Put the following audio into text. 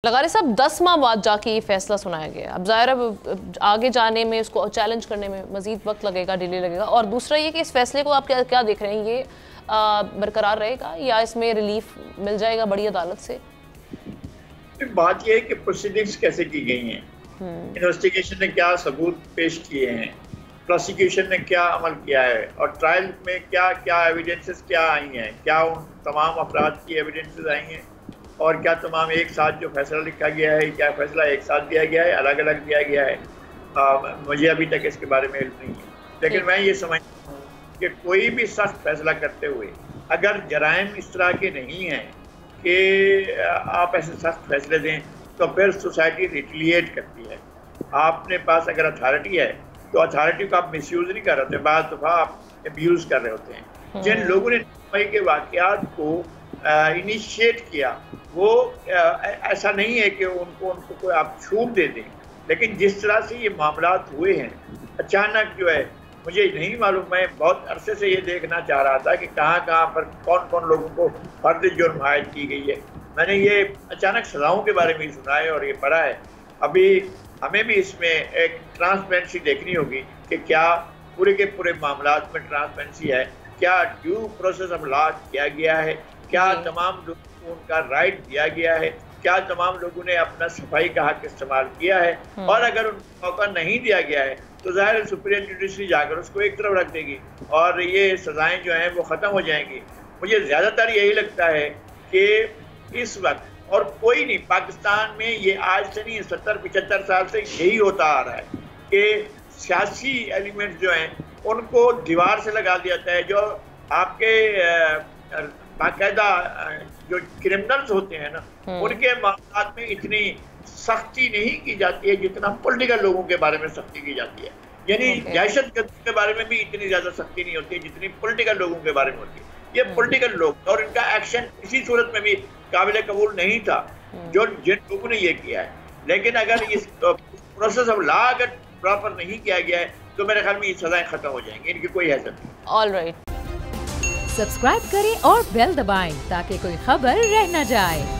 लगारी साहब 10 माह बाद जाके ये फैसला सुनाया गया। अब ज़ाहिर अब आगे जाने में, उसको चैलेंज करने में मज़ीद वक्त लगेगा, डिले लगेगा। और दूसरा ये कि इस फैसले को आप क्या देख रहे हैं, ये बरकरार रहेगा या इसमें रिलीफ मिल जाएगा बड़ी अदालत से? बात यह है कि प्रोसीडिंग्स कैसे की गई हैं, इन्वेस्टिगेशन ने क्या सबूत पेश किए हैं, प्रोसिक्यूशन ने क्या अमल किया है और ट्रायल में क्या क्या एविडेंसेस क्या आई हैं, क्या उन तमाम अफराद की एविडेंसेस आई हैं और क्या तमाम एक साथ जो फैसला लिखा गया है, क्या फैसला एक साथ दिया गया है, अलग अलग दिया गया है। मुझे अभी तक इसके बारे में इल्म नहीं है, लेकिन मैं ये समझता हूँ कि कोई भी सख्त फैसला करते हुए अगर जराइम इस तरह के नहीं हैं कि आप ऐसे सख्त फैसले दें तो फिर सोसाइटी रिटेलिएट करती है। आपने पास अगर अथॉरिटी है तो अथॉरिटी को आप मिसयूज़ नहीं कर रहे होते, बाज़ दफ़ा आप एब्यूज़ कर रहे होते हैं। जिन लोगों ने मुंबई के वाक़यात को इनिशिएट किया वो ऐसा नहीं है कि उनको कोई आप छूट दे दें, लेकिन जिस तरह से ये मामलात हुए हैं अचानक जो है, मुझे नहीं मालूम, मैं बहुत अरसे से ये देखना चाह रहा था कि कहाँ कहाँ पर कौन कौन लोगों को फर्द जुर्म आयद की गई है। मैंने ये अचानक सज़ाओं के बारे में ही सुना है और ये पढ़ा है। अभी हमें भी इसमें एक ट्रांसपेरेंसी देखनी होगी कि क्या पूरे के पूरे मामलात में ट्रांसपेरेंसी है, क्या ड्यू प्रोसेस ऑफ लॉ किया गया है, क्या तमाम लोगों को उनका राइट दिया गया है, क्या तमाम लोगों ने अपना सफाई का हक इस्तेमाल किया है। और अगर उनको मौका नहीं दिया गया है तो ज़ाहिर सुप्रीम जुडिशरी जाकर उसको एक तरफ रख देगी और ये सज़ाएं जो हैं वो ख़त्म हो जाएंगी। मुझे ज़्यादातर यही लगता है कि इस वक्त और कोई नहीं, पाकिस्तान में ये आज से नहीं 70-75 साल से यही होता आ रहा है कि सियासी एलिमेंट्स जो हैं उनको दीवार से लगा दिया जाता है। जो आपके बाकायदा जो क्रिमिनल्स होते हैं ना, उनके मामलात में इतनी सख्ती नहीं की जाती है जितना पॉलिटिकल लोगों के बारे में सख्ती की जाती है। यानी दहशतगर्दी के बारे में भी इतनी ज़्यादा सख्ती नहीं होती है जितनी पॉलिटिकल लोगों के बारे में होती है। ये पॉलिटिकल लोग और इनका एक्शन किसी सूरत में भी काबिल कबूल नहीं था जो जिन लोगों ने ये किया है। लेकिन अगर इस प्रोसेस ऑफ लॉ अगर प्रॉपर नहीं किया गया है तो मेरे ख्याल में ये सजाएं खत्म हो जाएंगी, इनकी कोई हैसियत नहीं। ऑलराइट, सब्सक्राइब करें और बेल दबाएं ताकि कोई खबर रह न जाए।